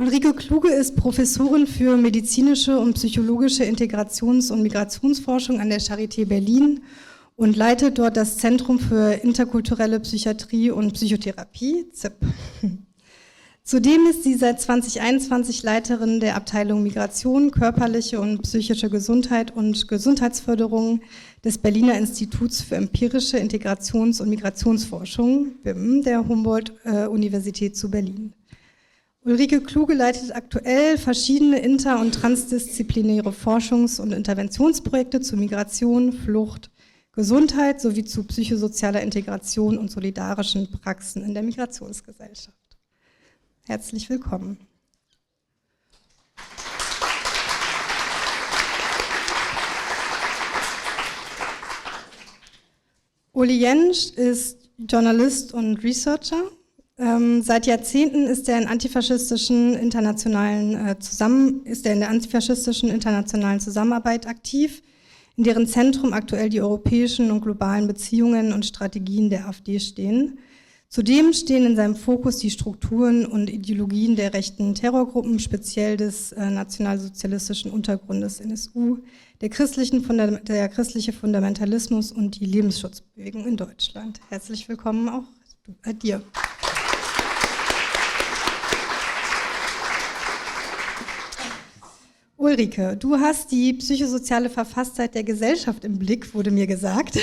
Ulrike Kluge ist Professorin für medizinische und psychologische Integrations- und Migrationsforschung an der Charité Berlin und leitet dort das Zentrum für interkulturelle Psychiatrie und Psychotherapie, ZIP. Zudem ist sie seit 2021 Leiterin der Abteilung Migration, körperliche und psychische Gesundheit und Gesundheitsförderung des Berliner Instituts für empirische Integrations- und Migrationsforschung, BIM, der Humboldt-Universität zu Berlin. Ulrike Kluge leitet aktuell verschiedene inter- und transdisziplinäre Forschungs- und Interventionsprojekte zu Migration, Flucht, Gesundheit sowie zu psychosozialer Integration und solidarischen Praxen in der Migrationsgesellschaft. Herzlich willkommen. Uli Jentsch ist Journalist und Researcher. Seit Jahrzehnten ist er in der antifaschistischen internationalen Zusammenarbeit aktiv, in deren Zentrum aktuell die europäischen und globalen Beziehungen und Strategien der AfD stehen. Zudem stehen in seinem Fokus die Strukturen und Ideologien der rechten Terrorgruppen, speziell des nationalsozialistischen Untergrundes NSU, der christliche Fundamentalismus und die Lebensschutzbewegung in Deutschland. Herzlich willkommen auch dir. Ulrike, du hast die psychosoziale Verfasstheit der Gesellschaft im Blick, wurde mir gesagt.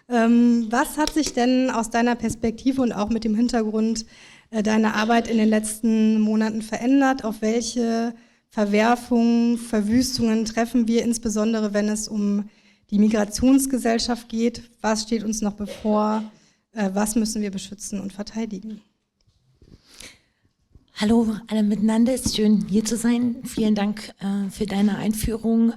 Was hat sich denn aus deiner Perspektive und auch mit dem Hintergrund deiner Arbeit in den letzten Monaten verändert? Auf welche Verwerfungen, Verwüstungen treffen wir, insbesondere wenn es um die Migrationsgesellschaft geht? Was steht uns noch bevor? Was müssen wir beschützen und verteidigen? Hallo alle miteinander, es ist schön hier zu sein. Vielen Dank für deine Einführung.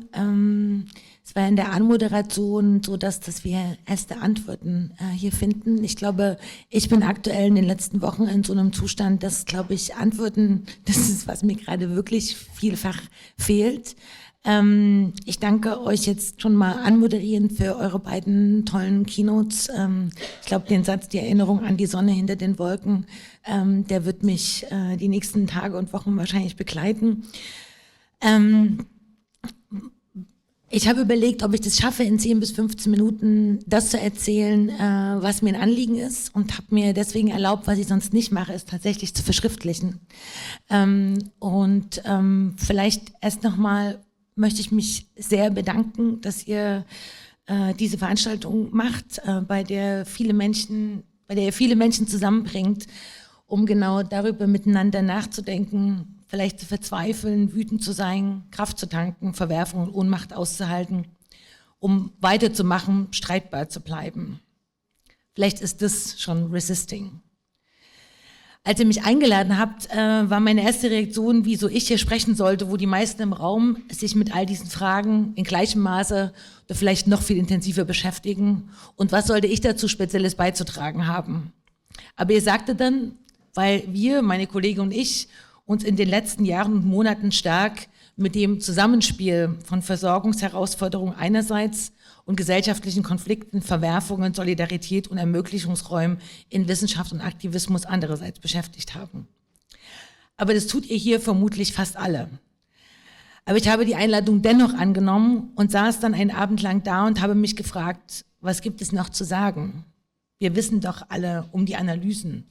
Es war in der Anmoderation so, dass wir erste Antworten hier finden. Ich glaube, ich bin aktuell in den letzten Wochen in so einem Zustand, dass, glaube ich, Antworten, das ist, was mir gerade wirklich vielfach fehlt. Ich danke euch jetzt schon mal anmoderierend für eure beiden tollen Keynotes. Ich glaube, den Satz, die Erinnerung an die Sonne hinter den Wolken, der wird mich die nächsten Tage und Wochen wahrscheinlich begleiten. Ich habe überlegt, ob ich das schaffe, in 10 bis 15 Minuten das zu erzählen, was mir ein Anliegen ist, und habe mir deswegen erlaubt, was ich sonst nicht mache, ist tatsächlich zu verschriftlichen. Vielleicht erst nochmal möchte ich mich sehr bedanken, dass ihr diese Veranstaltung macht, bei der ihr viele Menschen zusammenbringt, um genau darüber miteinander nachzudenken, vielleicht zu verzweifeln, wütend zu sein, Kraft zu tanken, Verwerfung und Ohnmacht auszuhalten, um weiterzumachen, streitbar zu bleiben. Vielleicht ist das schon Resisting. Als ihr mich eingeladen habt, war meine erste Reaktion, wieso ich hier sprechen sollte, wo die meisten im Raum sich mit all diesen Fragen in gleichem Maße oder vielleicht noch viel intensiver beschäftigen. Und was sollte ich dazu Spezielles beizutragen haben? Aber ihr sagte dann, weil wir, meine Kollegin und ich, uns in den letzten Jahren und Monaten stark mit dem Zusammenspiel von Versorgungsherausforderungen einerseits und gesellschaftlichen Konflikten, Verwerfungen, Solidarität und Ermöglichungsräumen in Wissenschaft und Aktivismus andererseits beschäftigt haben. Aber das tut ihr hier vermutlich fast alle. Aber ich habe die Einladung dennoch angenommen und saß dann einen Abend lang da und habe mich gefragt, was gibt es noch zu sagen? Wir wissen doch alle um die Analysen.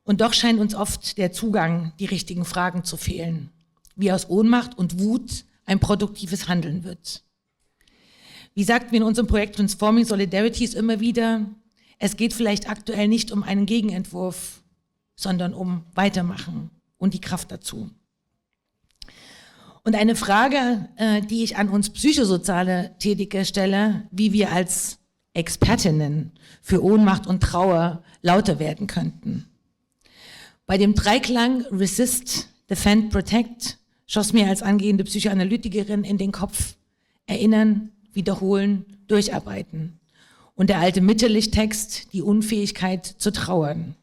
Und doch scheint uns oft der Zugang, die richtigen Fragen zu fehlen, wie aus Ohnmacht und Wut ein produktives Handeln wird. Wie sagten wir in unserem Projekt Transforming Solidarities immer wieder, es geht vielleicht aktuell nicht um einen Gegenentwurf, sondern um Weitermachen und die Kraft dazu. Und eine Frage, die ich an uns psychosoziale Tätige stelle, wie wir als Expertinnen für Ohnmacht und Trauer lauter werden könnten. Bei dem Dreiklang Resist, Defend, Protect schoss mir als angehende Psychoanalytikerin in den Kopf: Erinnern, wiederholen, durcharbeiten. Und der alte Mitterlicht-Text, die Unfähigkeit zu trauern.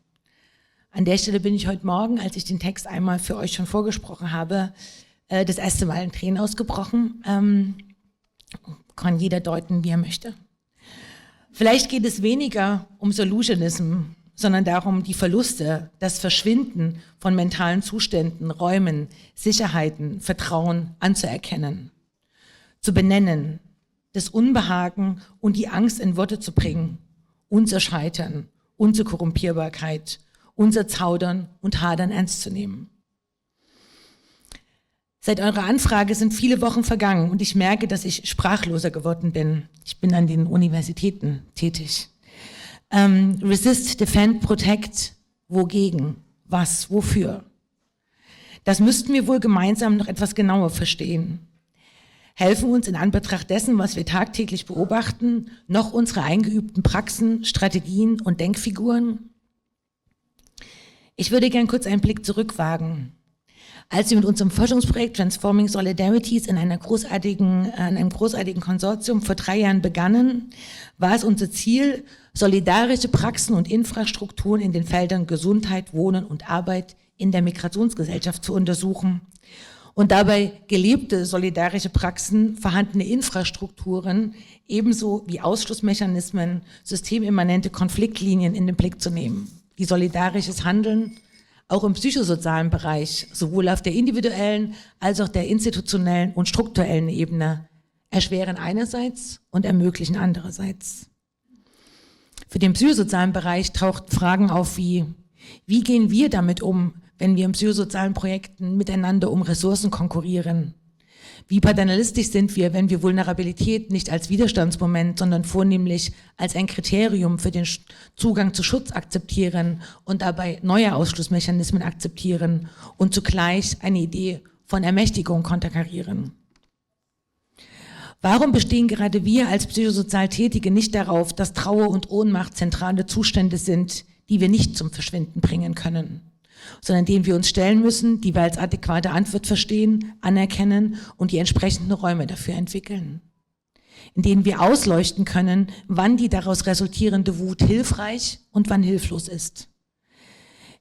An der Stelle bin ich heute Morgen, als ich den Text einmal für euch schon vorgesprochen habe, das erste Mal in Tränen ausgebrochen. Kann jeder deuten, wie er möchte. Vielleicht geht es weniger um Solutionism sondern darum, die Verluste, das Verschwinden von mentalen Zuständen, Räumen, Sicherheiten, Vertrauen anzuerkennen, zu benennen, das Unbehagen und die Angst in Worte zu bringen, unser Scheitern, unsere Korrumpierbarkeit, unser Zaudern und Hadern ernst zu nehmen. Seit eurer Anfrage sind viele Wochen vergangen und ich merke, dass ich sprachloser geworden bin. Ich bin an den Universitäten tätig. Resist, Defend, Protect, wogegen, was, wofür? Das müssten wir wohl gemeinsam noch etwas genauer verstehen. Helfen uns in Anbetracht dessen, was wir tagtäglich beobachten, noch unsere eingeübten Praxen, Strategien und Denkfiguren? Ich würde gern kurz einen Blick zurückwagen. Als wir mit unserem Forschungsprojekt Transforming Solidarities in einem großartigen Konsortium vor 3 Jahren begannen, war es unser Ziel, solidarische Praxen und Infrastrukturen in den Feldern Gesundheit, Wohnen und Arbeit in der Migrationsgesellschaft zu untersuchen und dabei gelebte solidarische Praxen, vorhandene Infrastrukturen ebenso wie Ausschlussmechanismen, systemimmanente Konfliktlinien in den Blick zu nehmen, die solidarisches Handeln auch im psychosozialen Bereich, sowohl auf der individuellen als auch der institutionellen und strukturellen Ebene, erschweren einerseits und ermöglichen andererseits. Für den psychosozialen Bereich tauchten Fragen auf wie gehen wir damit um, wenn wir in psychosozialen Projekten miteinander um Ressourcen konkurrieren? Wie paternalistisch sind wir, wenn wir Vulnerabilität nicht als Widerstandsmoment, sondern vornehmlich als ein Kriterium für den Zugang zu Schutz akzeptieren und dabei neue Ausschlussmechanismen akzeptieren und zugleich eine Idee von Ermächtigung konterkarieren? Warum bestehen gerade wir als psychosozial Tätige nicht darauf, dass Trauer und Ohnmacht zentrale Zustände sind, die wir nicht zum Verschwinden bringen können, sondern denen wir uns stellen müssen, die wir als adäquate Antwort verstehen, anerkennen und die entsprechenden Räume dafür entwickeln, in denen wir ausleuchten können, wann die daraus resultierende Wut hilfreich und wann hilflos ist.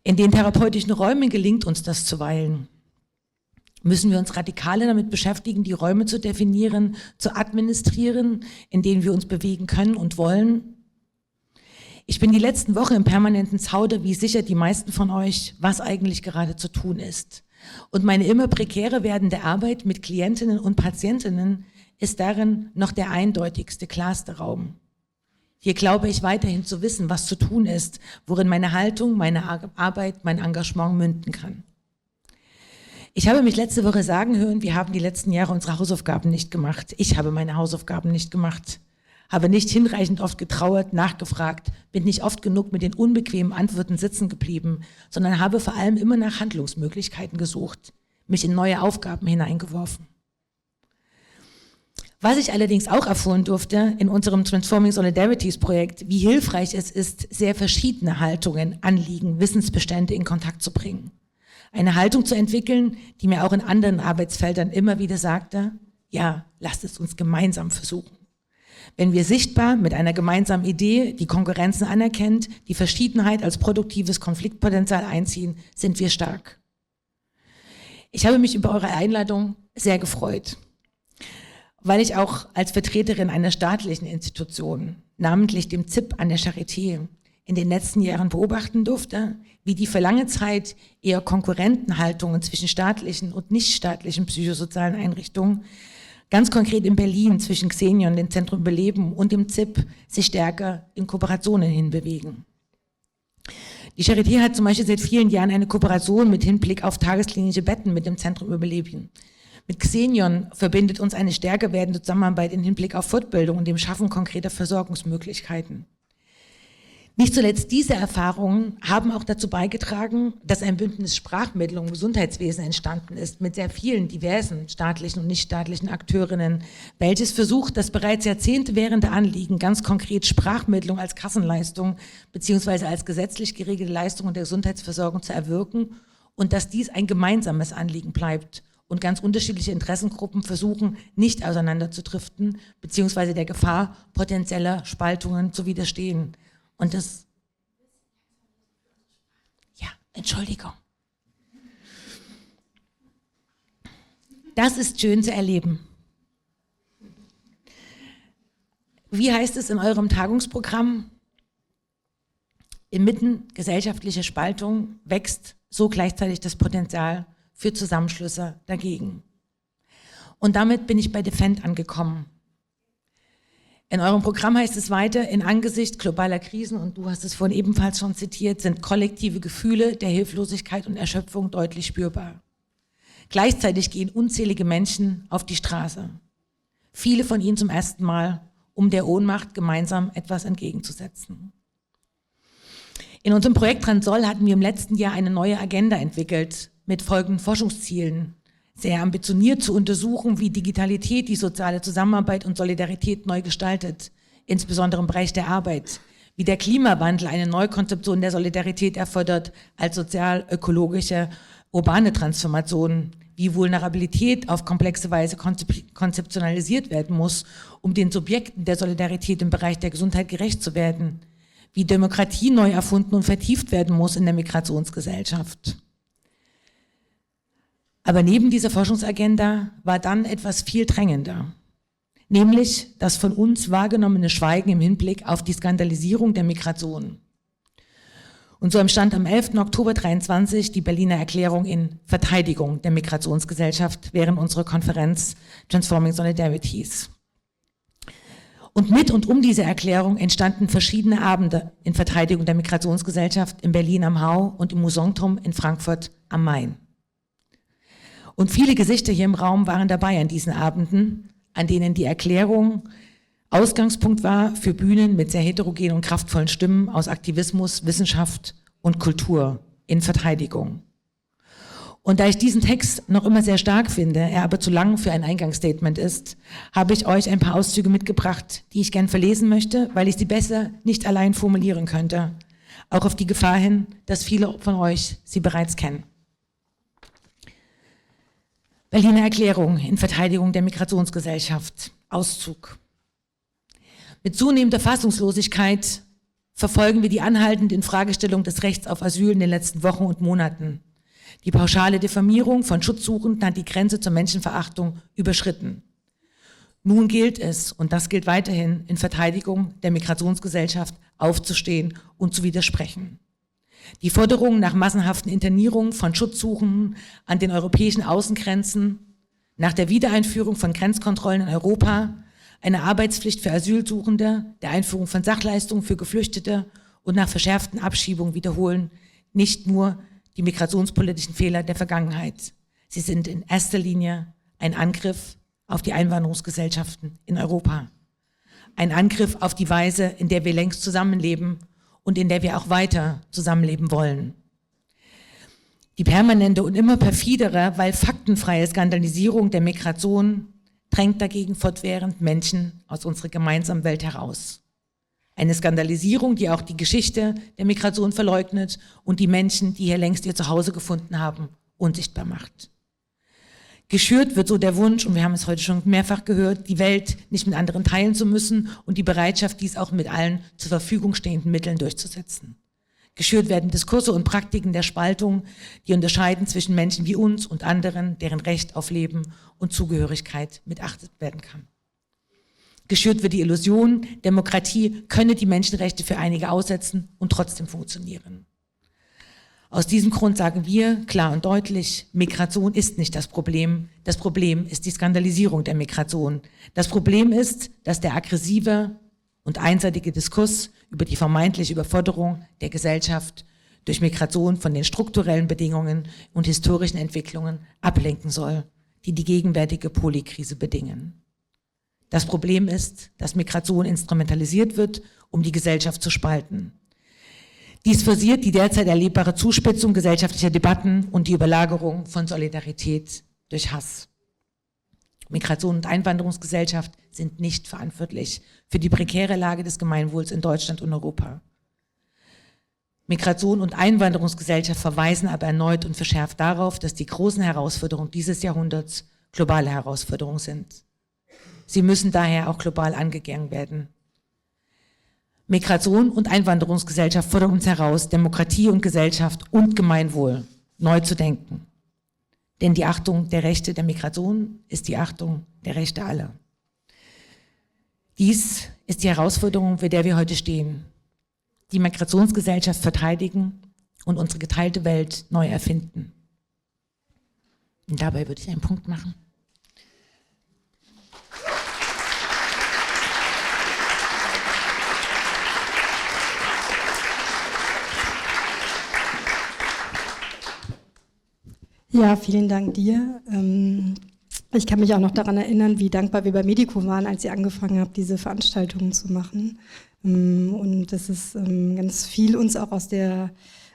In den therapeutischen Räumen gelingt uns das zuweilen. Müssen wir uns radikaler damit beschäftigen, die Räume zu definieren, zu administrieren, in denen wir uns bewegen können und wollen? Ich bin die letzten Wochen im permanenten Zauder, wie sicher die meisten von euch, was eigentlich gerade zu tun ist. Und meine immer prekärer werdende Arbeit mit Klientinnen und Patientinnen ist darin noch der eindeutigste, klarste Raum. Hier glaube ich weiterhin zu wissen, was zu tun ist, worin meine Haltung, meine Arbeit, mein Engagement münden kann. Ich habe mich letzte Woche sagen hören, wir haben die letzten Jahre unsere Hausaufgaben nicht gemacht. Ich habe meine Hausaufgaben nicht gemacht. Habe nicht hinreichend oft getrauert, nachgefragt, bin nicht oft genug mit den unbequemen Antworten sitzen geblieben, sondern habe vor allem immer nach Handlungsmöglichkeiten gesucht, mich in neue Aufgaben hineingeworfen. Was ich allerdings auch erfahren durfte in unserem Transforming Solidarities Projekt, wie hilfreich es ist, sehr verschiedene Haltungen, Anliegen, Wissensbestände in Kontakt zu bringen. Eine Haltung zu entwickeln, die mir auch in anderen Arbeitsfeldern immer wieder sagte, ja, lasst es uns gemeinsam versuchen. Wenn wir sichtbar mit einer gemeinsamen Idee die Konkurrenzen anerkennt, die Verschiedenheit als produktives Konfliktpotenzial einziehen, sind wir stark. Ich habe mich über eure Einladung sehr gefreut, weil ich auch als Vertreterin einer staatlichen Institution, namentlich dem ZIP an der Charité, in den letzten Jahren beobachten durfte, wie die für lange Zeit eher Konkurrentenhaltungen zwischen staatlichen und nichtstaatlichen psychosozialen Einrichtungen, ganz konkret in Berlin zwischen Xenion, dem Zentrum Überleben, und dem ZIP sich stärker in Kooperationen hinbewegen. Die Charité hat zum Beispiel seit vielen Jahren eine Kooperation mit Hinblick auf tagesklinische Betten mit dem Zentrum Überleben. Mit Xenion verbindet uns eine stärker werdende Zusammenarbeit im Hinblick auf Fortbildung und dem Schaffen konkreter Versorgungsmöglichkeiten. Nicht zuletzt diese Erfahrungen haben auch dazu beigetragen, dass ein Bündnis Sprachmittlung im Gesundheitswesen entstanden ist, mit sehr vielen diversen staatlichen und nichtstaatlichen Akteurinnen, welches versucht, das bereits Jahrzehnte währende Anliegen, ganz konkret Sprachmittlung als Kassenleistung bzw. als gesetzlich geregelte Leistung der Gesundheitsversorgung zu erwirken und dass dies ein gemeinsames Anliegen bleibt und ganz unterschiedliche Interessengruppen versuchen, nicht auseinanderzudriften bzw. der Gefahr potenzieller Spaltungen zu widerstehen. Und das, ja, Entschuldigung. Das ist schön zu erleben. Wie heißt es in eurem Tagungsprogramm? Inmitten gesellschaftlicher Spaltung wächst so gleichzeitig das Potenzial für Zusammenschlüsse dagegen. Und damit bin ich bei Defend angekommen. In eurem Programm heißt es weiter, in Angesicht globaler Krisen, und du hast es vorhin ebenfalls schon zitiert, sind kollektive Gefühle der Hilflosigkeit und Erschöpfung deutlich spürbar. Gleichzeitig gehen unzählige Menschen auf die Straße. Viele von ihnen zum ersten Mal, um der Ohnmacht gemeinsam etwas entgegenzusetzen. In unserem Projekt Transol hatten wir im letzten Jahr eine neue Agenda entwickelt mit folgenden Forschungszielen. Sehr ambitioniert zu untersuchen, wie Digitalität die soziale Zusammenarbeit und Solidarität neu gestaltet, insbesondere im Bereich der Arbeit, wie der Klimawandel eine Neukonzeption der Solidarität erfordert als sozial-ökologische urbane Transformation, wie Vulnerabilität auf komplexe Weise konzeptionalisiert werden muss, um den Subjekten der Solidarität im Bereich der Gesundheit gerecht zu werden, wie Demokratie neu erfunden und vertieft werden muss in der Migrationsgesellschaft. Aber neben dieser Forschungsagenda war dann etwas viel drängender, nämlich das von uns wahrgenommene Schweigen im Hinblick auf die Skandalisierung der Migration. Und so entstand am 11. Oktober 2023 die Berliner Erklärung in Verteidigung der Migrationsgesellschaft während unserer Konferenz Transforming Solidarities. Und mit und um diese Erklärung entstanden verschiedene Abende in Verteidigung der Migrationsgesellschaft in Berlin am Hau und im Musanturm in Frankfurt am Main. Und viele Gesichter hier im Raum waren dabei an diesen Abenden, an denen die Erklärung Ausgangspunkt war für Bühnen mit sehr heterogenen und kraftvollen Stimmen aus Aktivismus, Wissenschaft und Kultur in Verteidigung. Und da ich diesen Text noch immer sehr stark finde, er aber zu lang für ein Eingangsstatement ist, habe ich euch ein paar Auszüge mitgebracht, die ich gern verlesen möchte, weil ich sie besser nicht allein formulieren könnte. Auch auf die Gefahr hin, dass viele von euch sie bereits kennen. Berliner Erklärung in Verteidigung der Migrationsgesellschaft. Auszug. Mit zunehmender Fassungslosigkeit verfolgen wir die anhaltende Infragestellung des Rechts auf Asyl in den letzten Wochen und Monaten. Die pauschale Diffamierung von Schutzsuchenden hat die Grenze zur Menschenverachtung überschritten. Nun gilt es, und das gilt weiterhin, in Verteidigung der Migrationsgesellschaft aufzustehen und zu widersprechen. Die Forderung nach massenhaften Internierungen von Schutzsuchenden an den europäischen Außengrenzen, nach der Wiedereinführung von Grenzkontrollen in Europa, eine Arbeitspflicht für Asylsuchende, der Einführung von Sachleistungen für Geflüchtete und nach verschärften Abschiebungen wiederholen nicht nur die migrationspolitischen Fehler der Vergangenheit. Sie sind in erster Linie ein Angriff auf die Einwanderungsgesellschaften in Europa. Ein Angriff auf die Weise, in der wir längst zusammenleben und in der wir auch weiter zusammenleben wollen. Die permanente und immer perfidere, weil faktenfreie Skandalisierung der Migration drängt dagegen fortwährend Menschen aus unserer gemeinsamen Welt heraus. Eine Skandalisierung, die auch die Geschichte der Migration verleugnet und die Menschen, die hier längst ihr Zuhause gefunden haben, unsichtbar macht. Geschürt wird so der Wunsch, und wir haben es heute schon mehrfach gehört, die Welt nicht mit anderen teilen zu müssen und die Bereitschaft, dies auch mit allen zur Verfügung stehenden Mitteln durchzusetzen. Geschürt werden Diskurse und Praktiken der Spaltung, die unterscheiden zwischen Menschen wie uns und anderen, deren Recht auf Leben und Zugehörigkeit missachtet werden kann. Geschürt wird die Illusion, Demokratie könne die Menschenrechte für einige aussetzen und trotzdem funktionieren. Aus diesem Grund sagen wir klar und deutlich, Migration ist nicht das Problem. Das Problem ist die Skandalisierung der Migration. Das Problem ist, dass der aggressive und einseitige Diskurs über die vermeintliche Überforderung der Gesellschaft durch Migration von den strukturellen Bedingungen und historischen Entwicklungen ablenken soll, die die gegenwärtige Polykrise bedingen. Das Problem ist, dass Migration instrumentalisiert wird, um die Gesellschaft zu spalten. Dies forciert die derzeit erlebbare Zuspitzung gesellschaftlicher Debatten und die Überlagerung von Solidarität durch Hass. Migration und Einwanderungsgesellschaft sind nicht verantwortlich für die prekäre Lage des Gemeinwohls in Deutschland und Europa. Migration und Einwanderungsgesellschaft verweisen aber erneut und verschärft darauf, dass die großen Herausforderungen dieses Jahrhunderts globale Herausforderungen sind. Sie müssen daher auch global angegangen werden. Migration und Einwanderungsgesellschaft fordern uns heraus, Demokratie und Gesellschaft und Gemeinwohl neu zu denken. Denn die Achtung der Rechte der Migration ist die Achtung der Rechte aller. Dies ist die Herausforderung, vor der wir heute stehen. die Migrationsgesellschaft verteidigen und unsere geteilte Welt neu erfinden. Und dabei würde ich einen Punkt machen. Ja, vielen Dank dir. Ich kann mich auch noch daran erinnern, wie dankbar wir bei Medico waren, als ihr angefangen habt, diese Veranstaltungen zu machen. Und dass es ganz viel uns auch aus der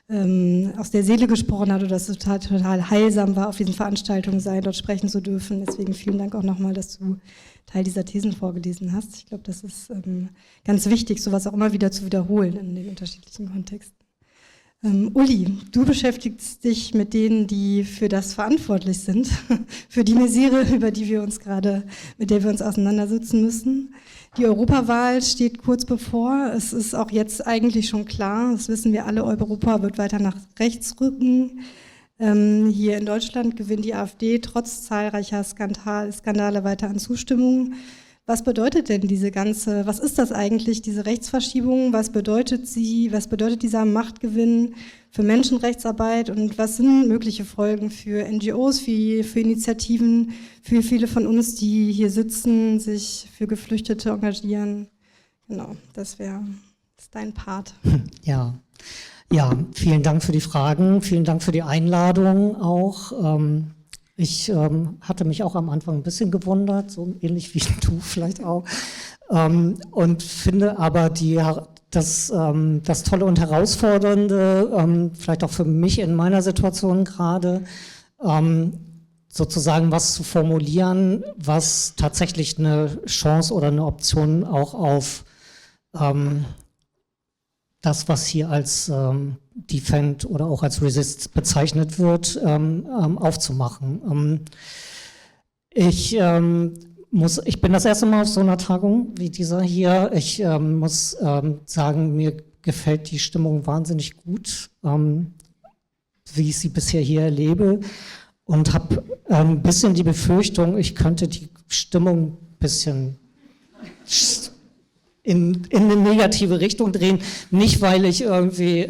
Seele gesprochen hat, oder dass es total heilsam war, auf diesen Veranstaltungen sein, dort sprechen zu dürfen. Deswegen vielen Dank auch nochmal, dass du Teil dieser Thesen vorgelesen hast. Ich glaube, das ist ganz wichtig, sowas auch immer wieder zu wiederholen in den unterschiedlichen Kontexten. Uli, du beschäftigst dich mit denen, die für das verantwortlich sind, für die Misere, mit der wir uns auseinandersetzen müssen. Die Europawahl steht kurz bevor. Es ist auch jetzt eigentlich schon klar, das wissen wir alle, Europa wird weiter nach rechts rücken. Hier in Deutschland gewinnt die AfD trotz zahlreicher Skandale weiter an Zustimmung. Was bedeutet denn was ist das eigentlich, diese Rechtsverschiebung? Was bedeutet sie? Was bedeutet dieser Machtgewinn für Menschenrechtsarbeit? Und was sind mögliche Folgen für NGOs, für Initiativen, für viele von uns, die hier sitzen, sich für Geflüchtete engagieren? Genau, das ist dein Part. Ja, vielen Dank für die Fragen, vielen Dank für die Einladung auch. Ich hatte mich auch am Anfang ein bisschen gewundert, so ähnlich wie du vielleicht auch, und finde aber das Tolle und Herausfordernde, vielleicht auch für mich in meiner Situation gerade, sozusagen was zu formulieren, was tatsächlich eine Chance oder eine Option auch auf das, was hier als Defend oder auch als Resist bezeichnet wird, aufzumachen. Ich bin das erste Mal auf so einer Tagung wie dieser hier. Ich muss sagen, mir gefällt die Stimmung wahnsinnig gut, wie ich sie bisher hier erlebe, und habe ein bisschen die Befürchtung, ich könnte die Stimmung ein bisschen in eine negative Richtung drehen, nicht weil ich irgendwie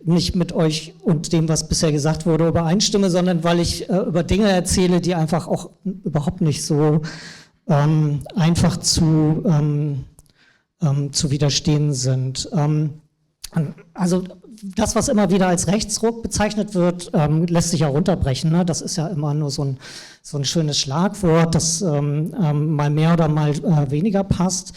nicht mit euch und dem, was bisher gesagt wurde, übereinstimme, sondern weil ich über Dinge erzähle, die einfach auch überhaupt nicht so einfach zu widerstehen sind. Also das, was immer wieder als Rechtsruck bezeichnet wird, lässt sich ja runterbrechen. Ne? Das ist ja immer nur so ein schönes Schlagwort, das mal mehr oder mal weniger passt.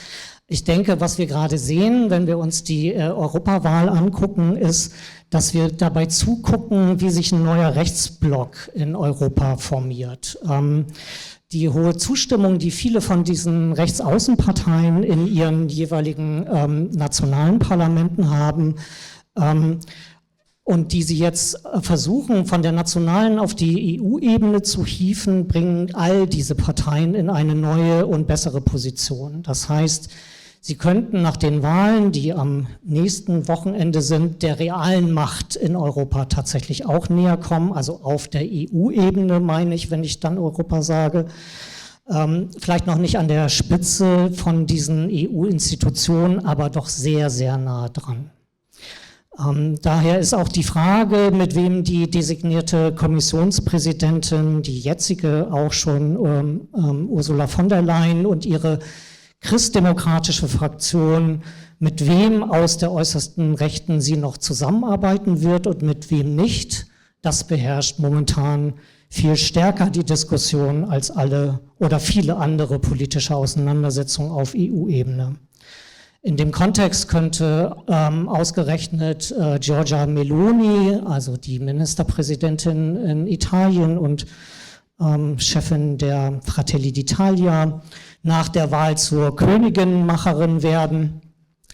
Ich denke, was wir gerade sehen, wenn wir uns die Europawahl angucken, ist, dass wir dabei zugucken, wie sich ein neuer Rechtsblock in Europa formiert. Die hohe Zustimmung, die viele von diesen Rechtsaußenparteien in ihren jeweiligen nationalen Parlamenten haben, und die sie jetzt versuchen, von der nationalen auf die EU-Ebene zu hieven, bringen all diese Parteien in eine neue und bessere Position. Das heißt, sie könnten nach den Wahlen, die am nächsten Wochenende sind, der realen Macht in Europa tatsächlich auch näher kommen, also auf der EU-Ebene, meine ich, wenn ich dann Europa sage. Vielleicht noch nicht an der Spitze von diesen EU-Institutionen, aber doch sehr, sehr nah dran. Daher ist auch die Frage, mit wem die designierte Kommissionspräsidentin, die jetzige auch schon Ursula von der Leyen und ihre christdemokratische Fraktion, mit wem aus der äußersten Rechten sie noch zusammenarbeiten wird und mit wem nicht, das beherrscht momentan viel stärker die Diskussion als alle oder viele andere politische Auseinandersetzungen auf EU-Ebene. In dem Kontext könnte ausgerechnet Giorgia Meloni, also die Ministerpräsidentin in Italien und Chefin der Fratelli d'Italia, nach der Wahl zur Königinmacherin werden,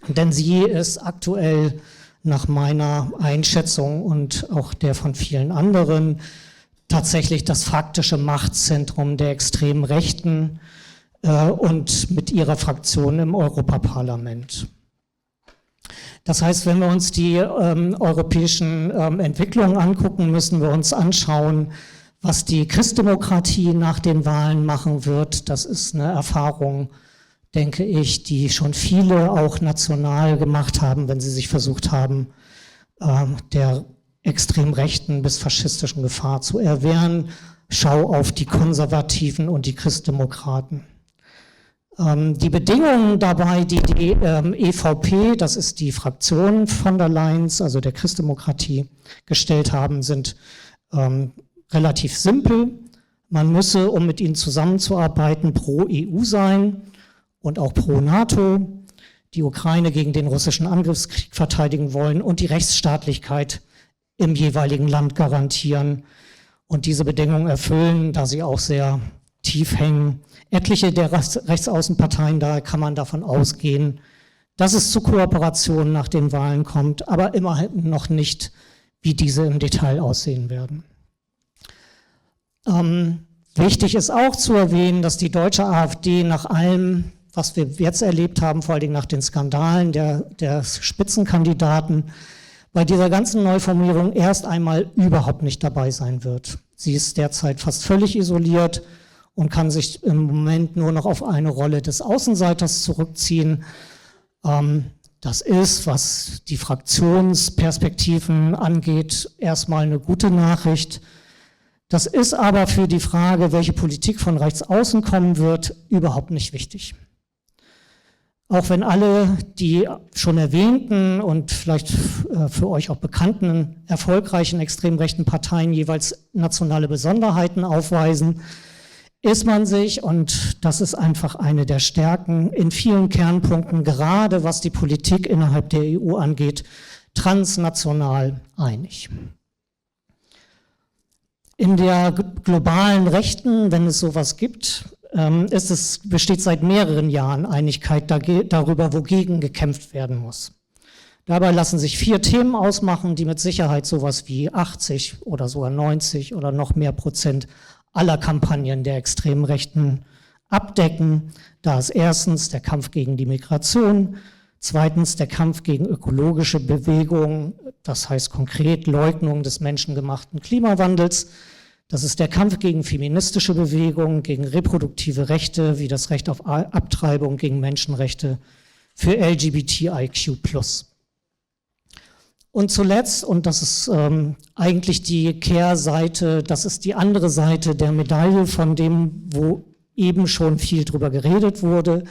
denn sie ist aktuell nach meiner Einschätzung und auch der von vielen anderen tatsächlich das faktische Machtzentrum der extremen Rechten und mit ihrer Fraktion im Europaparlament. Das heißt, wenn wir uns die europäischen Entwicklungen angucken, müssen wir uns anschauen, was die Christdemokratie nach den Wahlen machen wird. Das ist eine Erfahrung, denke ich, die schon viele auch national gemacht haben, wenn sie sich versucht haben, der extrem rechten bis faschistischen Gefahr zu erwehren. Schau auf die Konservativen und die Christdemokraten. Die Bedingungen dabei, die die EVP, das ist die Fraktion von der Leyen's, also der Christdemokratie, gestellt haben, sind relativ simpel. Man müsse, um mit ihnen zusammenzuarbeiten, pro EU sein und auch pro NATO, die Ukraine gegen den russischen Angriffskrieg verteidigen wollen und die Rechtsstaatlichkeit im jeweiligen Land garantieren und diese Bedingungen erfüllen, da sie auch sehr tief hängen. Etliche der Rechtsaußenparteien, da kann man davon ausgehen, dass es zu Kooperationen nach den Wahlen kommt, aber immerhin noch nicht, wie diese im Detail aussehen werden. Wichtig ist auch zu erwähnen, dass die deutsche AfD nach allem, was wir jetzt erlebt haben, vor allen Dingen nach den Skandalen der Spitzenkandidaten, bei dieser ganzen Neuformierung erst einmal überhaupt nicht dabei sein wird. Sie ist derzeit fast völlig isoliert und kann sich im Moment nur noch auf eine Rolle des Außenseiters zurückziehen. Das ist, was die Fraktionsperspektiven angeht, erstmal eine gute Nachricht. Das ist aber für die Frage, welche Politik von rechts außen kommen wird, überhaupt nicht wichtig. Auch wenn alle die schon erwähnten und vielleicht für euch auch bekannten erfolgreichen extrem rechten Parteien jeweils nationale Besonderheiten aufweisen, ist man sich, und das ist einfach eine der Stärken, in vielen Kernpunkten, gerade was die Politik innerhalb der EU angeht, transnational einig. In der globalen Rechten, wenn es sowas gibt, besteht seit mehreren Jahren Einigkeit darüber, wogegen gekämpft werden muss. Dabei lassen sich 4 Themen ausmachen, die mit Sicherheit sowas wie 80 oder sogar 90 oder noch mehr Prozent aller Kampagnen der extremen Rechten abdecken. Da ist erstens der Kampf gegen die Migration, zweitens der Kampf gegen ökologische Bewegungen, das heißt konkret Leugnung des menschengemachten Klimawandels. Das ist der Kampf gegen feministische Bewegungen, gegen reproduktive Rechte, wie das Recht auf Abtreibung, gegen Menschenrechte für LGBTIQ+. Und zuletzt, und das ist eigentlich die Kehrseite, das ist die andere Seite der Medaille, von dem, wo eben schon viel drüber geredet wurde,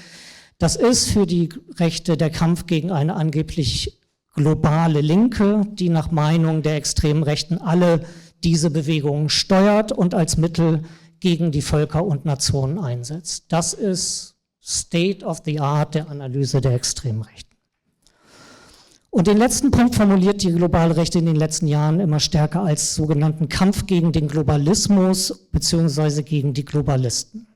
das ist für die Rechte der Kampf gegen eine angeblich globale Linke, die nach Meinung der extremen Rechten alle diese Bewegungen steuert und als Mittel gegen die Völker und Nationen einsetzt. Das ist State of the Art der Analyse der extremen Rechten. Und den letzten Punkt formuliert die globale Rechte in den letzten Jahren immer stärker als sogenannten Kampf gegen den Globalismus bzw. gegen die Globalisten.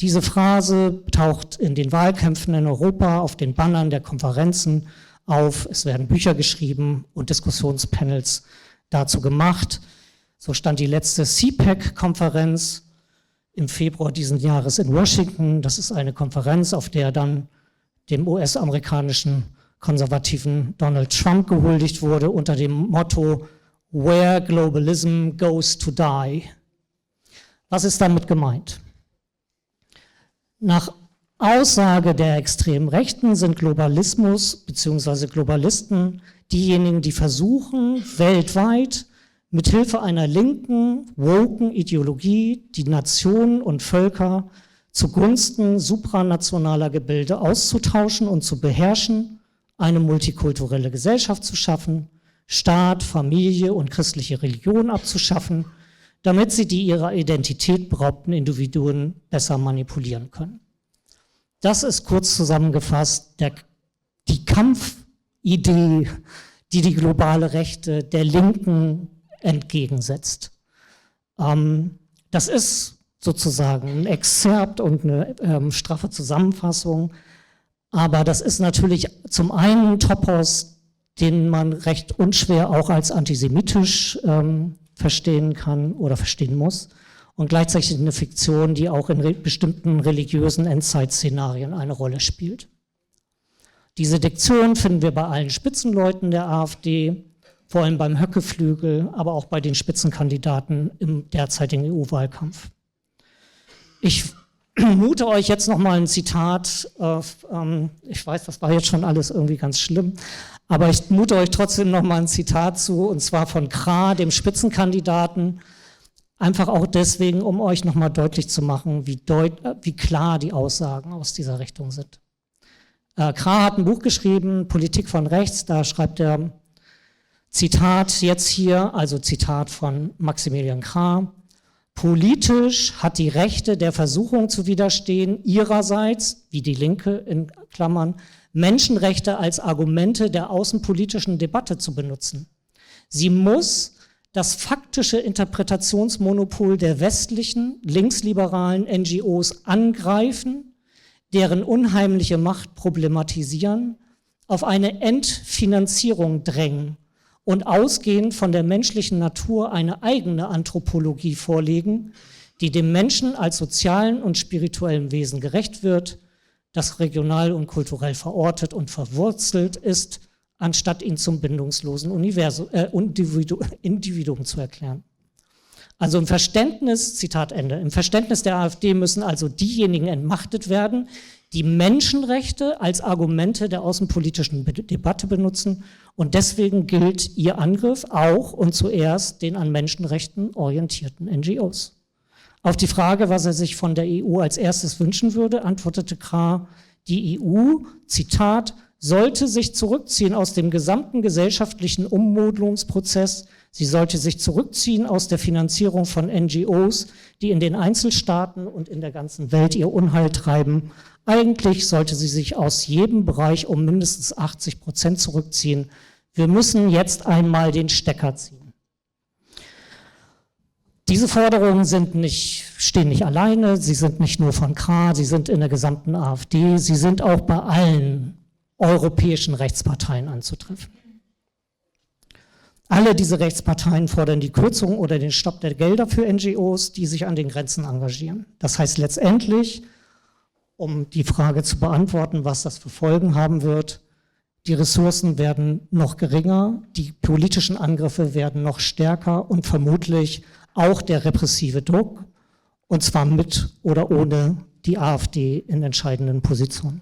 Diese Phrase taucht in den Wahlkämpfen in Europa, auf den Bannern der Konferenzen auf. Es werden Bücher geschrieben und Diskussionspanels dazu gemacht. So stand die letzte CPAC-Konferenz im Februar diesen Jahres in Washington. Das ist eine Konferenz, auf der dann dem US-amerikanischen konservativen Donald Trump gehuldigt wurde unter dem Motto Where Globalism Goes to Die. Was ist damit gemeint? Nach Aussage der extremen Rechten sind Globalismus bzw. Globalisten diejenigen, die versuchen, weltweit mithilfe einer linken, woken Ideologie die Nationen und Völker zugunsten supranationaler Gebilde auszutauschen und zu beherrschen, eine multikulturelle Gesellschaft zu schaffen, Staat, Familie und christliche Religion abzuschaffen, damit sie die ihrer Identität beraubten Individuen besser manipulieren können. Das ist kurz zusammengefasst die Kampfidee, die die globale Rechte der Linken entgegensetzt. Das ist sozusagen ein Exzerpt und eine straffe Zusammenfassung, aber das ist natürlich zum einen ein Topos, den man recht unschwer auch als antisemitisch verstehen kann oder verstehen muss und gleichzeitig eine Fiktion, die auch in bestimmten religiösen Endzeitszenarien eine Rolle spielt. Diese Diktion finden wir bei allen Spitzenleuten der AfD, vor allem beim Höcke-Flügel, aber auch bei den Spitzenkandidaten im derzeitigen EU-Wahlkampf. Ich mute euch jetzt nochmal ein Zitat, ich weiß, das war jetzt schon alles irgendwie ganz schlimm, aber ich mute euch trotzdem nochmal ein Zitat zu, und zwar von Krah, dem Spitzenkandidaten, einfach auch deswegen, um euch nochmal deutlich zu machen, wie klar die Aussagen aus dieser Richtung sind. Krah hat ein Buch geschrieben, Politik von Rechts, da schreibt er, Zitat jetzt hier, also Zitat von Maximilian Krah, politisch hat die Rechte der Versuchung zu widerstehen, ihrerseits, wie die Linke in Klammern, Menschenrechte als Argumente der außenpolitischen Debatte zu benutzen. Sie muss das faktische Interpretationsmonopol der westlichen, linksliberalen NGOs angreifen, deren unheimliche Macht problematisieren, auf eine Entfinanzierung drängen und ausgehend von der menschlichen Natur eine eigene Anthropologie vorlegen, die dem Menschen als sozialen und spirituellen Wesen gerecht wird, das regional und kulturell verortet und verwurzelt ist, anstatt ihn zum bindungslosen Individuum zu erklären. Also im Verständnis, Zitat Ende, im Verständnis der AfD müssen also diejenigen entmachtet werden, die Menschenrechte als Argumente der außenpolitischen Debatte benutzen, und deswegen gilt ihr Angriff auch und zuerst den an Menschenrechten orientierten NGOs. Auf die Frage, was er sich von der EU als erstes wünschen würde, antwortete Krah, die EU, Zitat, sollte sich zurückziehen aus dem gesamten gesellschaftlichen Ummodelungsprozess. Sie sollte sich zurückziehen aus der Finanzierung von NGOs, die in den Einzelstaaten und in der ganzen Welt ihr Unheil treiben. Eigentlich sollte sie sich aus jedem Bereich um mindestens 80% zurückziehen. Wir müssen jetzt einmal den Stecker ziehen. Diese Forderungen stehen nicht alleine, sie sind nicht nur von Krah, sie sind in der gesamten AfD, sie sind auch bei allen europäischen Rechtsparteien anzutreffen. Alle diese Rechtsparteien fordern die Kürzung oder den Stopp der Gelder für NGOs, die sich an den Grenzen engagieren. Das heißt letztendlich, um die Frage zu beantworten, was das für Folgen haben wird, die Ressourcen werden noch geringer, die politischen Angriffe werden noch stärker und vermutlich auch der repressive Druck, und zwar mit oder ohne die AfD in entscheidenden Positionen.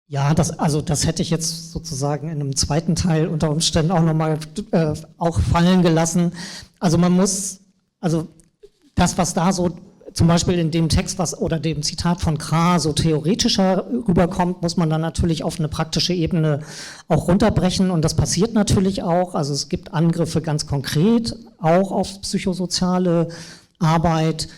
Ja, das hätte ich jetzt sozusagen in einem zweiten Teil unter Umständen auch nochmal auch fallen gelassen. Also das, was da so zum Beispiel in dem Text oder dem Zitat von Krah so theoretischer rüberkommt, muss man dann natürlich auf eine praktische Ebene auch runterbrechen, und das passiert natürlich auch. Also es gibt Angriffe ganz konkret auch auf psychosoziale Arbeit,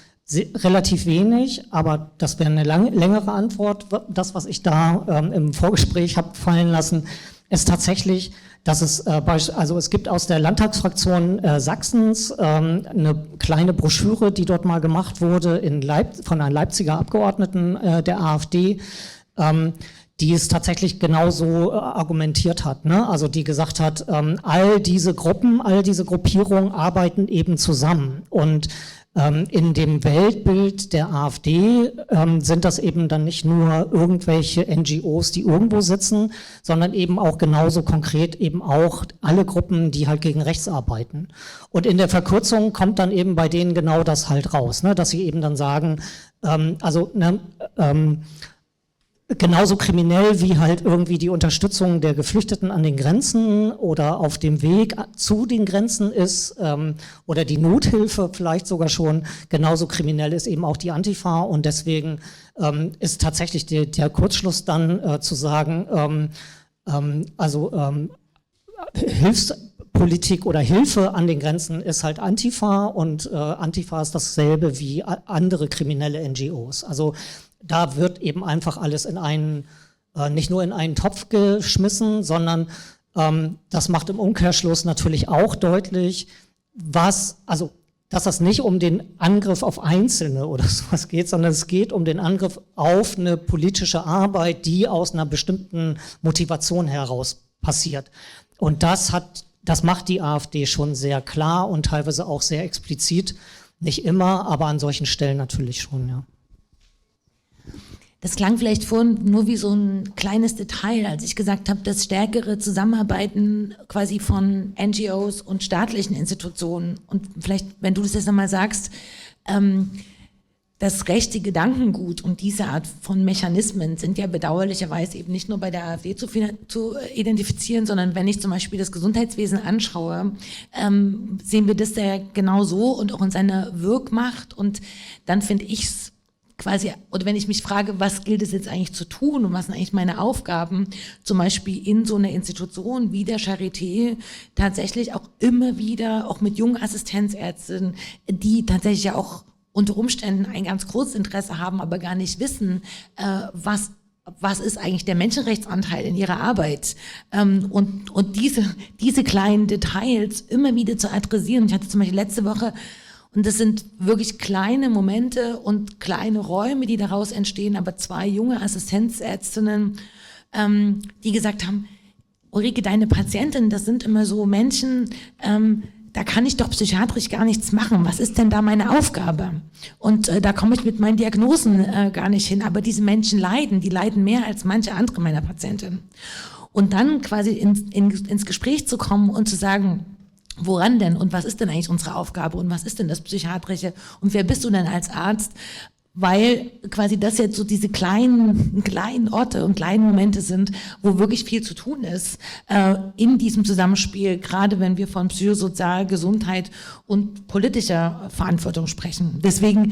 relativ wenig, aber das wäre eine längere Antwort. Das, was ich da im Vorgespräch habe fallen lassen, ist tatsächlich, dass es gibt aus der Landtagsfraktion Sachsens eine kleine Broschüre, die dort mal gemacht wurde von einem Leipziger Abgeordneten der AfD, die es tatsächlich genauso argumentiert hat, ne? Also die gesagt hat, all diese Gruppierungen arbeiten eben zusammen, und in dem Weltbild der AfD sind das eben dann nicht nur irgendwelche NGOs, die irgendwo sitzen, sondern eben auch genauso konkret eben auch alle Gruppen, die halt gegen rechts arbeiten. Und in der Verkürzung kommt dann eben bei denen genau das halt raus, ne? Dass sie eben dann sagen, genauso kriminell wie halt irgendwie die Unterstützung der Geflüchteten an den Grenzen oder auf dem Weg zu den Grenzen ist, oder die Nothilfe vielleicht sogar schon, genauso kriminell ist eben auch die Antifa, und deswegen ist tatsächlich der Kurzschluss dann zu sagen, Hilfspolitik oder Hilfe an den Grenzen ist halt Antifa, und Antifa ist dasselbe wie andere kriminelle NGOs. Also da wird eben einfach alles nicht nur in einen Topf geschmissen, sondern das macht im Umkehrschluss natürlich auch deutlich, dass es nicht um den Angriff auf Einzelne oder sowas geht, sondern es geht um den Angriff auf eine politische Arbeit, die aus einer bestimmten Motivation heraus passiert. Und das macht die AfD schon sehr klar und teilweise auch sehr explizit. Nicht immer, aber an solchen Stellen natürlich schon, ja. Das klang vielleicht vorhin nur wie so ein kleines Detail, als ich gesagt habe, das stärkere Zusammenarbeiten quasi von NGOs und staatlichen Institutionen. Und vielleicht, wenn du das jetzt nochmal sagst, das rechte Gedankengut und diese Art von Mechanismen sind ja bedauerlicherweise eben nicht nur bei der AfD zu identifizieren, sondern wenn ich zum Beispiel das Gesundheitswesen anschaue, sehen wir das ja genau so und auch in seiner Wirkmacht. Und dann finde ich es quasi, oder wenn ich mich frage, was gilt es jetzt eigentlich zu tun und was sind eigentlich meine Aufgaben, zum Beispiel in so einer Institution wie der Charité tatsächlich auch immer wieder, auch mit jungen Assistenzärztinnen, die tatsächlich ja auch unter Umständen ein ganz großes Interesse haben, aber gar nicht wissen, was ist eigentlich der Menschenrechtsanteil in ihrer Arbeit, und diese kleinen Details immer wieder zu adressieren. Ich hatte zum Beispiel letzte Woche, und das sind wirklich kleine Momente und kleine Räume, die daraus entstehen, aber 2 junge Assistenzärztinnen, die gesagt haben, Ulrike, deine Patientinnen, das sind immer so Menschen, da kann ich doch psychiatrisch gar nichts machen. Was ist denn da meine Aufgabe? Und da komme ich mit meinen Diagnosen gar nicht hin. Aber diese Menschen leiden, die leiden mehr als manche andere meiner Patientinnen. Und dann quasi ins Gespräch zu kommen und zu sagen, woran denn und was ist denn eigentlich unsere Aufgabe und was ist denn das Psychiatrische und wer bist du denn als Arzt? Weil quasi das jetzt so diese kleinen Orte und kleinen Momente sind, wo wirklich viel zu tun ist in diesem Zusammenspiel, gerade wenn wir von Psychosozial, Gesundheit und politischer Verantwortung sprechen. Deswegen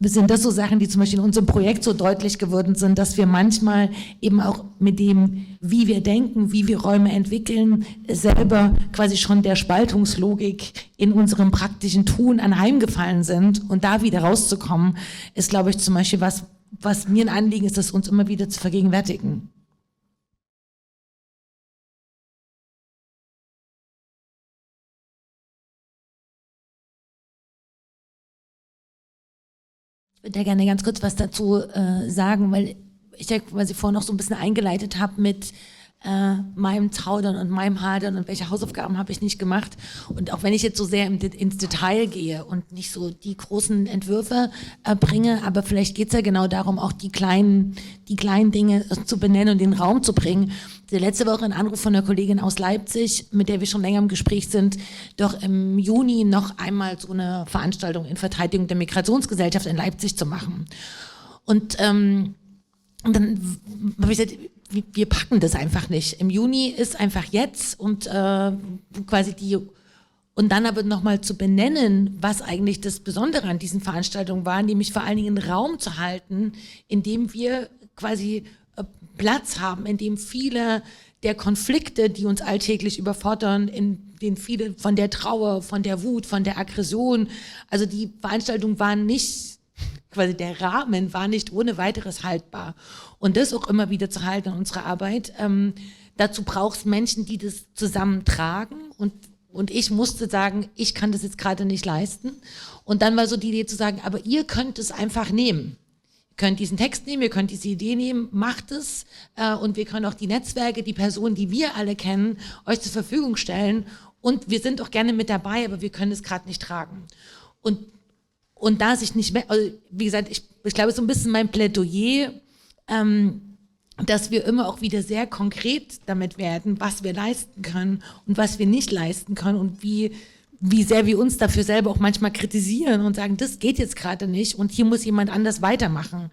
sind das so Sachen, die zum Beispiel in unserem Projekt so deutlich geworden sind, dass wir manchmal eben auch mit dem, wie wir denken, wie wir Räume entwickeln, selber quasi schon der Spaltungslogik in unserem praktischen Tun anheimgefallen sind. Und da wieder rauszukommen, ist, glaube ich, zum Beispiel was mir ein Anliegen ist, das uns immer wieder zu vergegenwärtigen. Ich würde ja gerne ganz kurz was dazu sagen, weil ich ja quasi vorhin noch so ein bisschen eingeleitet habe mit meinem Zaudern und meinem Hadern und welche Hausaufgaben habe ich nicht gemacht. Und auch wenn ich jetzt so sehr ins Detail gehe und nicht so die großen Entwürfe bringe, aber vielleicht geht es ja genau darum, auch die kleinen Dinge zu benennen und in den Raum zu bringen. Letzte Woche ein Anruf von einer Kollegin aus Leipzig, mit der wir schon länger im Gespräch sind, doch im Juni noch einmal so eine Veranstaltung in Verteidigung der Migrationsgesellschaft in Leipzig zu machen. Und dann habe ich gesagt, wir packen das einfach nicht. Im Juni ist einfach jetzt und quasi und dann aber nochmal zu benennen, was eigentlich das Besondere an diesen Veranstaltungen war, nämlich vor allen Dingen einen Raum zu halten, in dem wir quasi Platz haben, in dem viele der Konflikte, die uns alltäglich überfordern, in denen viele von der Trauer, von der Wut, von der Aggression, also die Veranstaltungen waren nicht, quasi der Rahmen war nicht ohne weiteres haltbar. Und das auch immer wieder zu halten in unserer Arbeit. Dazu braucht es Menschen, die das zusammentragen und ich musste sagen, ich kann das jetzt gerade nicht leisten. Und dann war so die Idee zu sagen, aber ihr könnt es einfach nehmen. Ihr könnt diesen Text nehmen, ihr könnt diese Idee nehmen, macht es und wir können auch die Netzwerke, die Personen, die wir alle kennen, euch zur Verfügung stellen und wir sind auch gerne mit dabei, aber wir können es gerade nicht tragen. Und da sich nicht mehr, also wie gesagt, ich glaube, so ein bisschen mein Plädoyer, dass wir immer auch wieder sehr konkret damit werden, was wir leisten können und was wir nicht leisten können und wie sehr wir uns dafür selber auch manchmal kritisieren und sagen, das geht jetzt gerade nicht und hier muss jemand anders weitermachen.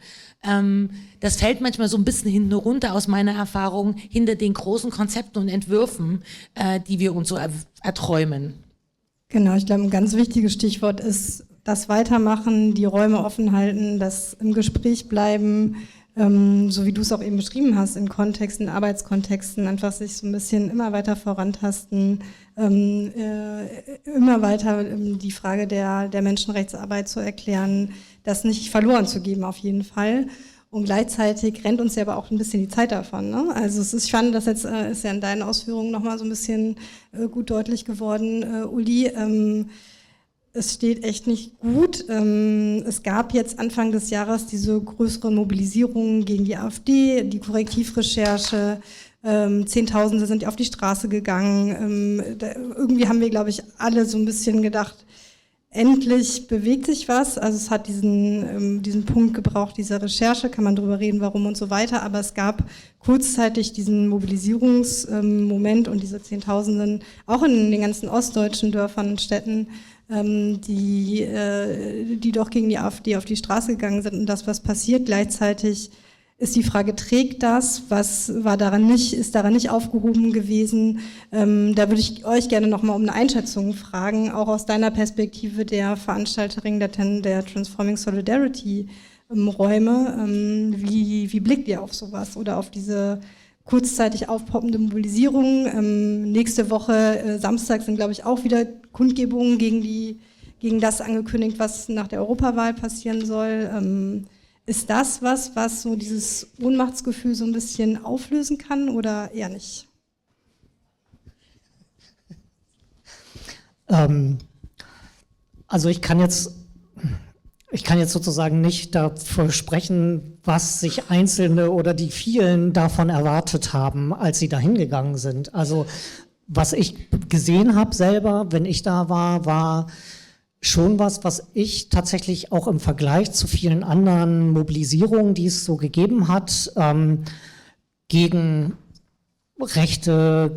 Das fällt manchmal so ein bisschen hinten runter aus meiner Erfahrung, hinter den großen Konzepten und Entwürfen, die wir uns so erträumen. Genau, ich glaube, ein ganz wichtiges Stichwort ist das Weitermachen, die Räume offen halten, das im Gespräch bleiben, so wie du es auch eben beschrieben hast, in Kontexten, Arbeitskontexten, einfach sich so ein bisschen immer weiter vorantasten, immer weiter die Frage der Menschenrechtsarbeit zu erklären, das nicht verloren zu geben auf jeden Fall. Und gleichzeitig rennt uns ja aber auch ein bisschen die Zeit davon. Ne? Also ich fand, das jetzt ist ja in deinen Ausführungen nochmal so ein bisschen gut deutlich geworden, Uli. Es steht echt nicht gut. Es gab jetzt Anfang des Jahres diese größeren Mobilisierungen gegen die AfD, die Korrektivrecherche, Zehntausende sind auf die Straße gegangen. Irgendwie haben wir, glaube ich, alle so ein bisschen gedacht, endlich bewegt sich was. Also es hat diesen Punkt gebraucht, dieser Recherche, kann man drüber reden, warum und so weiter. Aber es gab kurzzeitig diesen Mobilisierungsmoment und diese Zehntausenden, auch in den ganzen ostdeutschen Dörfern und Städten, die doch gegen die AfD auf die Straße gegangen sind und das, was passiert. Gleichzeitig ist die Frage, trägt das? Was ist daran nicht aufgehoben gewesen? Da würde ich euch gerne nochmal um eine Einschätzung fragen, auch aus deiner Perspektive der Veranstalterin der Transforming Solidarity Räume. Wie blickt ihr auf sowas oder auf diese kurzzeitig aufpoppende Mobilisierung? Nächste Woche, Samstag, sind, glaube ich, auch wieder Kundgebungen gegen das angekündigt, was nach der Europawahl passieren soll. Ist das was so dieses Ohnmachtsgefühl so ein bisschen auflösen kann oder eher nicht? Also ich kann jetzt sozusagen nicht dafür sprechen, was sich Einzelne oder die vielen davon erwartet haben, als sie da hingegangen sind. Also was ich gesehen habe selber, wenn ich da war schon was ich tatsächlich auch im Vergleich zu vielen anderen Mobilisierungen, die es so gegeben hat, gegen rechte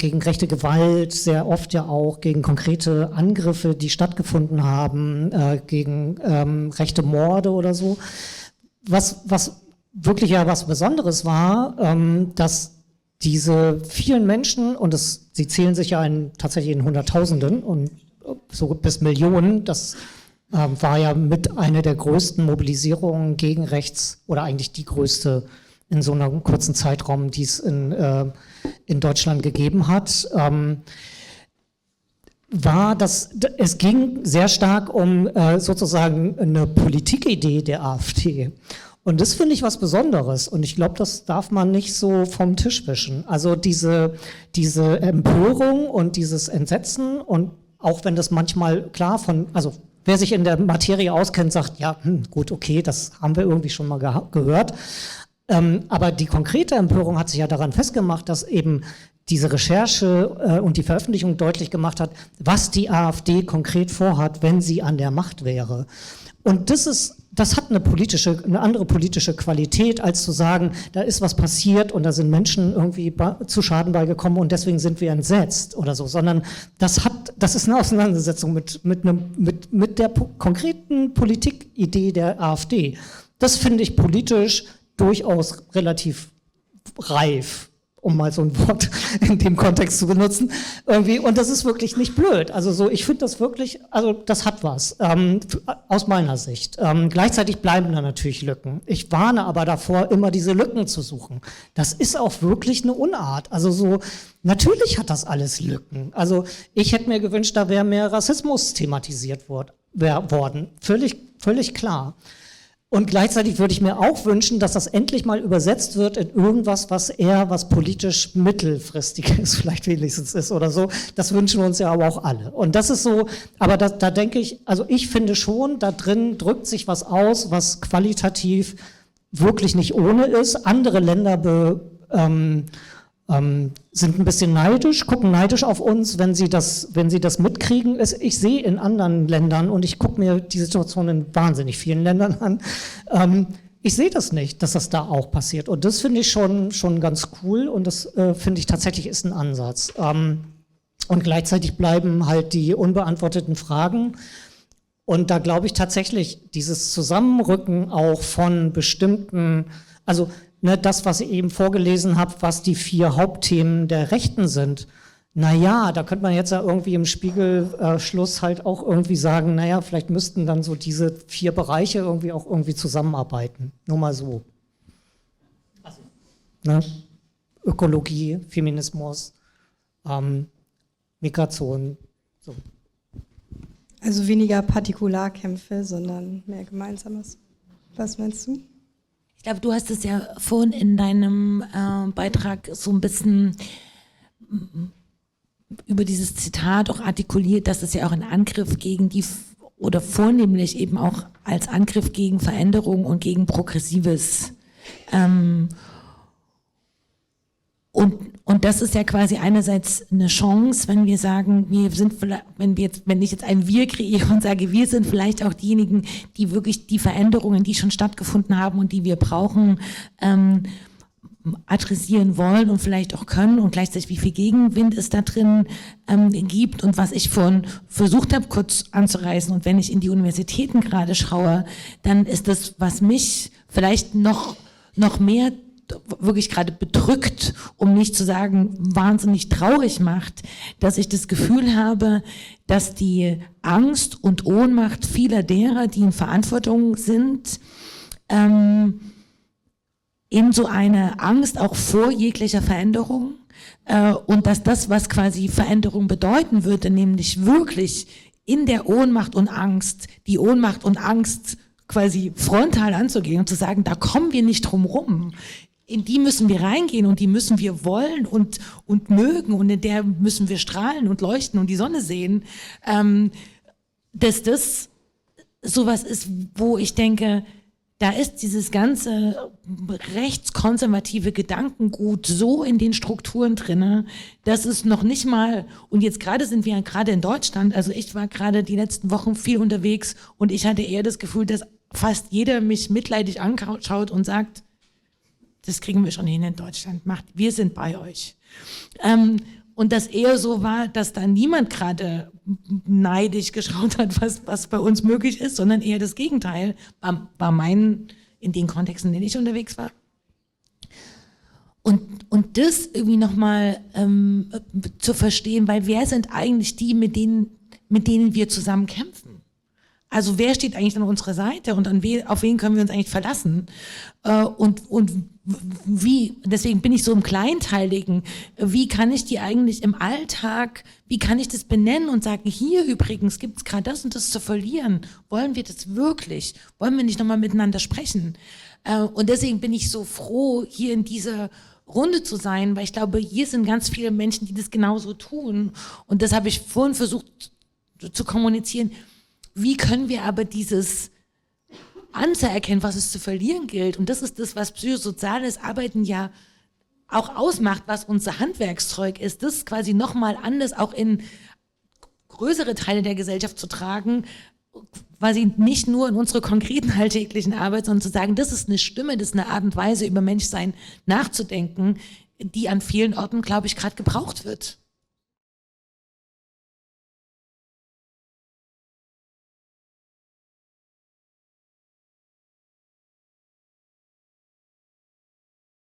Gewalt, sehr oft ja auch gegen konkrete Angriffe, die stattgefunden haben, gegen rechte Morde oder so. Was wirklich ja was Besonderes war, dass diese vielen Menschen, und sie zählen sich ja tatsächlich in Hunderttausenden und so bis Millionen, das war ja mit einer der größten Mobilisierungen gegen rechts oder eigentlich die größte in so einem kurzen Zeitraum, die es in Deutschland gegeben hat, es ging sehr stark um sozusagen eine Politikidee der AfD. Und das finde ich was Besonderes. Und ich glaube, das darf man nicht so vom Tisch wischen. Also diese Empörung und dieses Entsetzen, und auch wenn das manchmal also wer sich in der Materie auskennt, sagt, ja, gut, okay, das haben wir irgendwie schon mal gehört. Aber die konkrete Empörung hat sich ja daran festgemacht, dass eben diese Recherche und die Veröffentlichung deutlich gemacht hat, was die AfD konkret vorhat, wenn sie an der Macht wäre. Und das hat eine andere politische Qualität, als zu sagen, da ist was passiert und da sind Menschen irgendwie zu Schaden beigekommen und deswegen sind wir entsetzt oder so, sondern das ist eine Auseinandersetzung mit der konkreten Politikidee der AfD. Das finde ich politisch durchaus relativ reif, um mal so ein Wort in dem Kontext zu benutzen, irgendwie. Und das ist wirklich nicht blöd. Also so, ich finde das wirklich, also das hat was, aus meiner Sicht. Gleichzeitig bleiben da natürlich Lücken. Ich warne aber davor, immer diese Lücken zu suchen. Das ist auch wirklich eine Unart. Also so, natürlich hat das alles Lücken. Also ich hätte mir gewünscht, da wäre mehr Rassismus thematisiert worden. Völlig klar. Und gleichzeitig würde ich mir auch wünschen, dass das endlich mal übersetzt wird in irgendwas, was politisch mittelfristiges vielleicht wenigstens ist oder so. Das wünschen wir uns ja aber auch alle. Und das ist so, aber da denke ich, also ich finde schon, da drin drückt sich was aus, was qualitativ wirklich nicht ohne ist. Andere Länder sind ein bisschen neidisch, gucken neidisch auf uns, wenn sie das mitkriegen. Ich sehe in anderen Ländern, und ich gucke mir die Situation in wahnsinnig vielen Ländern an, ich sehe das nicht, dass das da auch passiert. Und das finde ich schon ganz cool, und das finde ich tatsächlich ist ein Ansatz. Und gleichzeitig bleiben halt die unbeantworteten Fragen. Und da glaube ich tatsächlich, dieses Zusammenrücken auch von bestimmten, also das, was ich eben vorgelesen habe, was die 4 Hauptthemen der Rechten sind. Naja, da könnte man jetzt ja irgendwie im Spiegelschluss halt auch irgendwie sagen, naja, vielleicht müssten dann so diese 4 Bereiche irgendwie zusammenarbeiten. Nur mal so. Also, Ökologie, Feminismus, Migration. So. Also weniger Partikularkämpfe, sondern mehr Gemeinsames. Was meinst du? Ich glaube, du hast es ja vorhin in deinem Beitrag so ein bisschen über dieses Zitat auch artikuliert, dass es ja auch ein Angriff gegen oder vornehmlich eben auch als Angriff gegen Veränderung und gegen Progressives und Und das ist ja quasi einerseits eine Chance, wenn wir sagen, wenn ich jetzt ein Wir kreiere und sage, wir sind vielleicht auch diejenigen, die wirklich die Veränderungen, die schon stattgefunden haben und die wir brauchen, adressieren wollen und vielleicht auch können, und gleichzeitig wie viel Gegenwind es da drin gibt, und was ich vorhin versucht habe kurz anzureißen, und wenn ich in die Universitäten gerade schaue, dann ist das, was mich vielleicht noch mehr wirklich gerade bedrückt, um nicht zu sagen wahnsinnig traurig macht, dass ich das Gefühl habe, dass die Angst und Ohnmacht vieler derer, die in Verantwortung sind, in so eine Angst auch vor jeglicher Veränderung, und dass das, was quasi Veränderung bedeuten würde, nämlich wirklich in der Ohnmacht und Angst, die Ohnmacht und Angst quasi frontal anzugehen und zu sagen, da kommen wir nicht drum rum. In die müssen wir reingehen und die müssen wir wollen und mögen, und in der müssen wir strahlen und leuchten und die Sonne sehen, dass das sowas ist, wo ich denke, da ist dieses ganze rechtskonservative Gedankengut so in den Strukturen drinne, dass es noch nicht mal, und jetzt sind wir gerade in Deutschland, also ich war gerade die letzten Wochen viel unterwegs und ich hatte eher das Gefühl, dass fast jeder mich mitleidig anschaut und sagt, das kriegen wir schon hin in Deutschland, wir sind bei euch. Und das eher so war, dass da niemand gerade neidisch geschaut hat, was bei uns möglich ist, sondern eher das Gegenteil, war in den Kontexten, in denen ich unterwegs war. Und das irgendwie nochmal zu verstehen, weil wer sind eigentlich die, mit denen wir zusammen kämpfen? Also wer steht eigentlich an unserer Seite und auf wen können wir uns eigentlich verlassen? Und wie, deswegen bin ich so im Kleinteiligen, wie kann ich die eigentlich im Alltag, wie kann ich das benennen und sagen, hier übrigens gibt es gerade das und das zu verlieren. Wollen wir das wirklich? Wollen wir nicht nochmal miteinander sprechen? Und deswegen bin ich so froh, hier in dieser Runde zu sein, weil ich glaube, hier sind ganz viele Menschen, die das genauso tun. Und das habe ich vorhin versucht zu kommunizieren. Wie können wir aber dieses anzuerkennen, was es zu verlieren gilt? Und das ist das, was psychosoziales Arbeiten ja auch ausmacht, was unser Handwerkszeug ist, das quasi nochmal anders auch in größere Teile der Gesellschaft zu tragen, quasi nicht nur in unsere konkreten alltäglichen Arbeit, sondern zu sagen, das ist eine Stimme, das ist eine Art und Weise, über Menschsein nachzudenken, die an vielen Orten, glaube ich, gerade gebraucht wird.